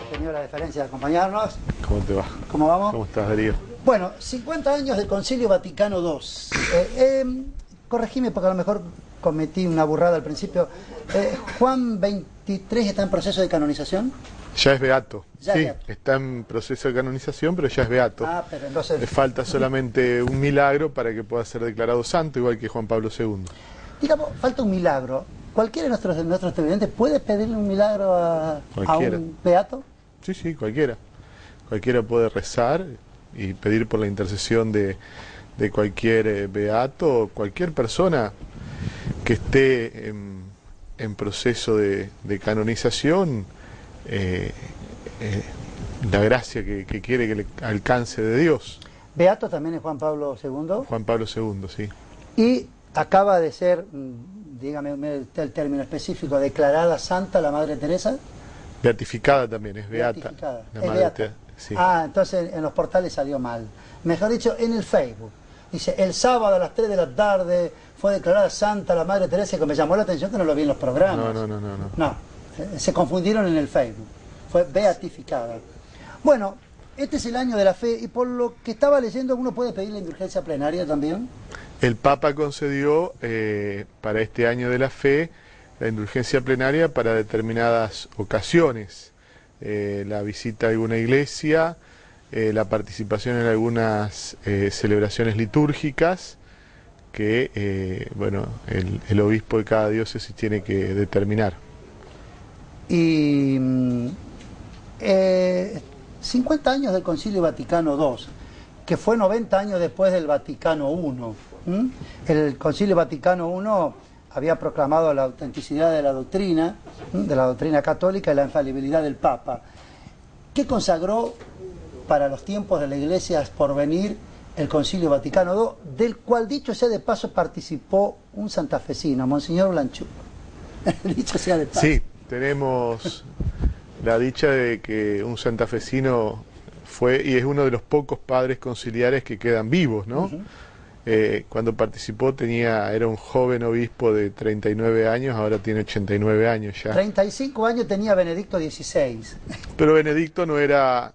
tenido la deferencia de acompañarnos. ¿Cómo te va? ¿Cómo vamos? ¿Cómo estás, Darío? Bueno, 50 años del Concilio Vaticano II. Corregime porque a lo mejor cometí una burrada al principio. ¿Juan 23 está en proceso de canonización? Ya es beato. Ya sí, es beato. está en proceso de canonización, pero ya es beato. Ah, pero entonces... Le falta solamente un milagro para que pueda ser declarado santo, igual que Juan Pablo II. Digamos, falta un milagro. ¿Cualquiera de nuestros televidentes puede pedirle un milagro a un beato? Sí, sí, cualquiera. Cualquiera puede rezar y pedir por la intercesión de cualquier beato o cualquier persona que esté en proceso de canonización. La gracia que quiere que le alcance de Dios. Beato también es Juan Pablo II. Juan Pablo II, sí. Y acaba de ser, dígame el término específico, declarada santa la Madre Teresa. Beatificada también, es beata. Beatificada. La Es Madre beata. sí. Ah, entonces en los portales salió mal. Mejor dicho, en el Facebook. Dice, el sábado a las 3 de la tarde fue declarada santa la Madre Teresa, que me llamó la atención que no lo vi en los programas. No, se confundieron en el Facebook. Fue beatificada. Bueno, este es el año de la fe y por lo que estaba leyendo, ¿uno puede pedir la indulgencia plenaria también? El Papa concedió para este año de la fe la indulgencia plenaria para determinadas ocasiones. La visita a alguna iglesia, la participación en algunas celebraciones litúrgicas que bueno, el obispo de cada diócesis tiene que determinar. Y 50 años del Concilio Vaticano II, que fue 90 años después del Vaticano I. El Concilio Vaticano I había proclamado la autenticidad de la doctrina católica y la infalibilidad del Papa. ¿Qué consagró para los tiempos de la Iglesia por venir el Concilio Vaticano II, del cual, dicho sea de paso, participó un santafesino, Monseñor Blanchú? Dicho sea de paso. Sí, tenemos la dicha de que un santafesino fue y es uno de los pocos padres conciliares que quedan vivos, ¿no? Cuando participó era un joven obispo de 39 años, ahora tiene 89 años ya. 35 años tenía Benedicto XVI. Pero Benedicto no era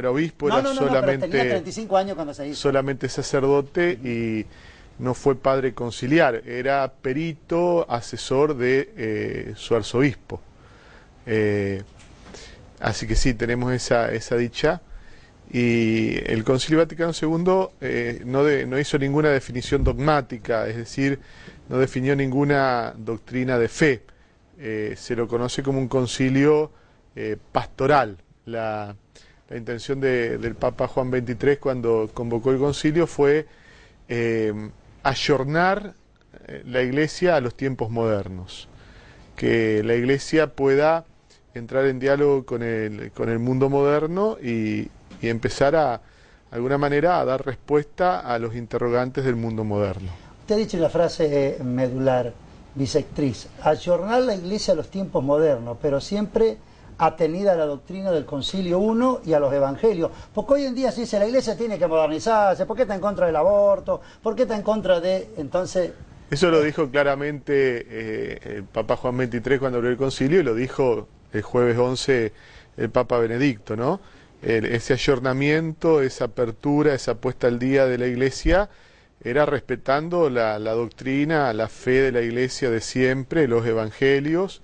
obispo, era solamente, pero tenía 35 años cuando se hizo. Solamente sacerdote y no fue padre conciliar, era perito, asesor de su arzobispo. Así que sí, tenemos esa dicha. Y el Concilio Vaticano II no hizo ninguna definición dogmática, es decir, no definió ninguna doctrina de fe. Se lo conoce como un concilio pastoral. La intención del Papa Juan XXIII cuando convocó el concilio fue ayornar la Iglesia a los tiempos modernos, que la Iglesia pueda entrar en diálogo con el mundo moderno y empezar de alguna manera a dar respuesta a los interrogantes del mundo moderno. Usted ha dicho la frase medular, bisectriz, ayornar la Iglesia a los tiempos modernos, pero siempre atenida a la doctrina del Concilio I y a los Evangelios. Porque hoy en día se dice la Iglesia tiene que modernizarse, ¿por qué está en contra del aborto? ¿Por qué está en contra de...? Entonces... Eso lo dijo claramente el Papa Juan XXIII cuando abrió el concilio y lo dijo el jueves 11 el Papa Benedicto, ¿no? Ese ayornamiento, esa apertura, esa puesta al día de la Iglesia era respetando la doctrina, la fe de la Iglesia de siempre, los Evangelios.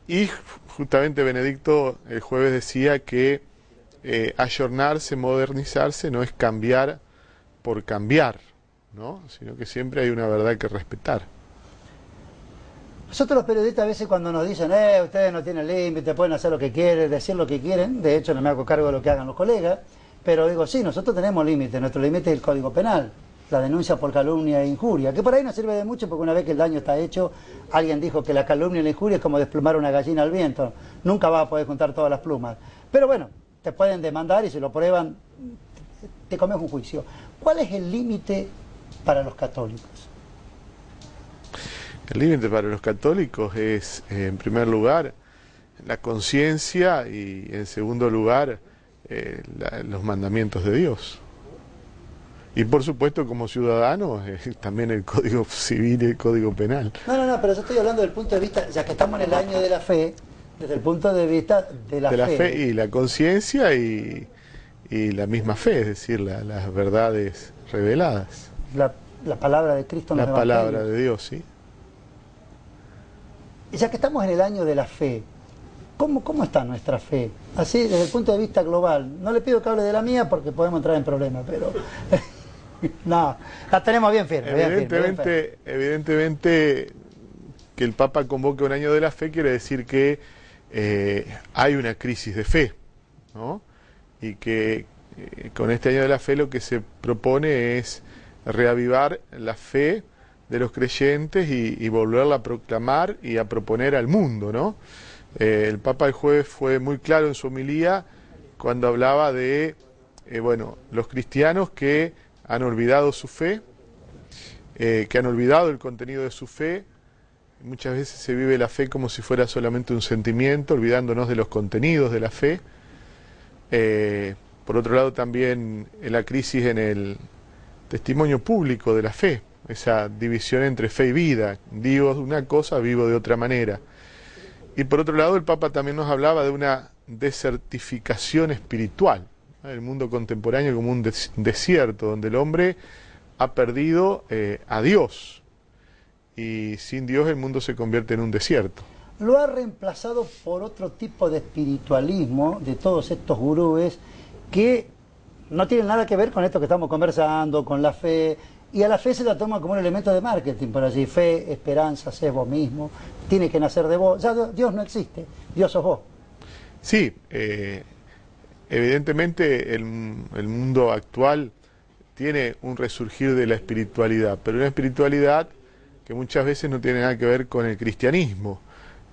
Y justamente Benedicto el jueves decía que ayornarse, modernizarse no es cambiar por cambiar, ¿no? Sino que siempre hay una verdad que respetar. Nosotros los periodistas a veces cuando nos dicen, ustedes no tienen límite, pueden hacer lo que quieren, decir lo que quieren, de hecho no me hago cargo de lo que hagan los colegas, pero digo, sí, nosotros tenemos límite, nuestro límite es el Código Penal, la denuncia por calumnia e injuria, que por ahí no sirve de mucho porque una vez que el daño está hecho, alguien dijo que la calumnia y la injuria es como desplumar una gallina al viento, nunca vas a poder juntar todas las plumas, pero bueno, te pueden demandar y si lo prueban, te comes un juicio. ¿Cuál es el límite para los católicos? El límite para los católicos es, en primer lugar, la conciencia y, en segundo lugar, los mandamientos de Dios. Y, por supuesto, como ciudadanos, también el Código Civil y el Código Penal. No, pero yo estoy hablando del punto de vista, ya que estamos en el año de la fe, Desde el punto de vista de la fe. Y la conciencia y la misma fe, es decir, las verdades reveladas. La palabra de Cristo en los La evangelios. palabra de Dios, sí. Y ya que estamos en el año de la fe, ¿cómo está nuestra fe? Así, desde el punto de vista global. No le pido que hable de la mía porque podemos entrar en problemas, pero... no, la tenemos bien firme. Evidentemente, que el Papa convoque un año de la fe quiere decir que hay una crisis de fe, ¿no? Y que con este año de la fe lo que se propone es reavivar la fe de los creyentes y volverla a proclamar y a proponer al mundo, ¿no? El Papa el jueves fue muy claro en su homilía cuando hablaba de los cristianos que han olvidado su fe, que han olvidado el contenido de su fe. Muchas veces se vive la fe como si fuera solamente un sentimiento, olvidándonos de los contenidos de la fe. Por otro lado, también la crisis en el testimonio público de la fe, esa división entre fe y vida. Digo una cosa, vivo de otra manera. Y por otro lado, el Papa también nos hablaba de una desertificación espiritual, ¿no? El mundo contemporáneo como un desierto, donde el hombre ha perdido a Dios. Y sin Dios el mundo se convierte en un desierto. Lo ha reemplazado por otro tipo de espiritualismo de todos estos gurúes que no tienen nada que ver con esto que estamos conversando, con la fe, y a la fe se la toma como un elemento de marketing, por así, fe, esperanza, sé vos mismo, tiene que nacer de vos, ya Dios no existe, Dios sos vos. Sí, evidentemente el mundo actual tiene un resurgir de la espiritualidad, pero una espiritualidad que muchas veces no tiene nada que ver con el cristianismo,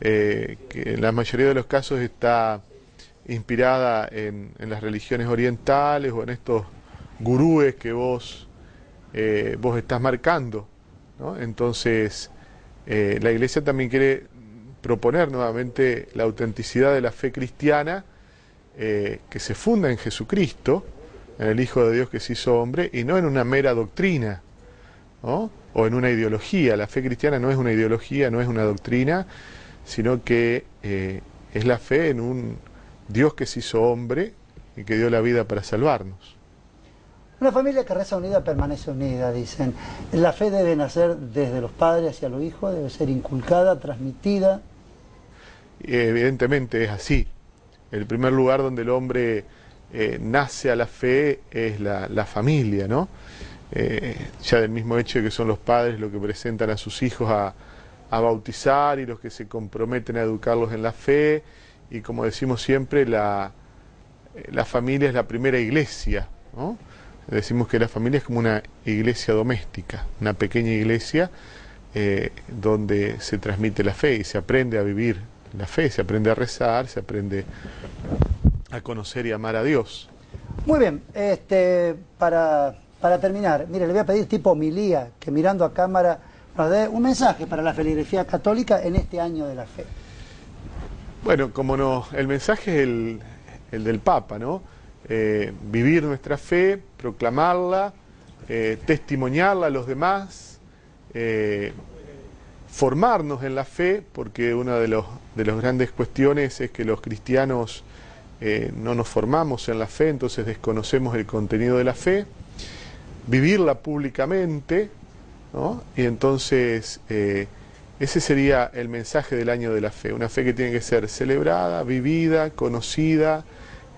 que en la mayoría de los casos está inspirada en las religiones orientales o en estos gurúes que vos estás marcando, ¿no? Entonces, la Iglesia también quiere proponer nuevamente la autenticidad de la fe cristiana que se funda en Jesucristo, en el Hijo de Dios que se hizo hombre, y no en una mera doctrina, ¿no? O en una ideología. La fe cristiana no es una ideología, no es una doctrina, sino que es la fe en un Dios que se hizo hombre y que dio la vida para salvarnos. Una familia que reza unida permanece unida, dicen. La fe debe nacer desde los padres hacia los hijos, debe ser inculcada, transmitida. Evidentemente es así. El primer lugar donde el hombre nace a la fe es la familia, ¿no? Ya del mismo hecho de que son los padres los que presentan a sus hijos a bautizar y los que se comprometen a educarlos en la fe, y como decimos siempre, la familia es la primera iglesia, ¿no? Decimos que la familia es como una iglesia doméstica, una pequeña iglesia donde se transmite la fe y se aprende a vivir la fe, se aprende a rezar, se aprende a conocer y amar a Dios. Muy bien, para terminar, mire, le voy a pedir tipo homilía, que mirando a cámara nos dé un mensaje para la feligresía católica en este año de la fe. Bueno, el mensaje es el del Papa, ¿no? Vivir nuestra fe, proclamarla, testimoniarla a los demás, formarnos en la fe, porque una de las grandes cuestiones es que los cristianos no nos formamos en la fe, entonces desconocemos el contenido de la fe, vivirla públicamente, ¿no? Y entonces ese sería el mensaje del año de la fe, una fe que tiene que ser celebrada, vivida, conocida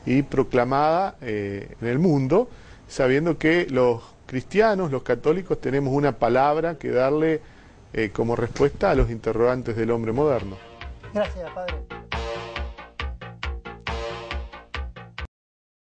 y proclamada en el mundo, sabiendo que los cristianos, los católicos, tenemos una palabra que darle como respuesta a los interrogantes del hombre moderno. Gracias, Padre.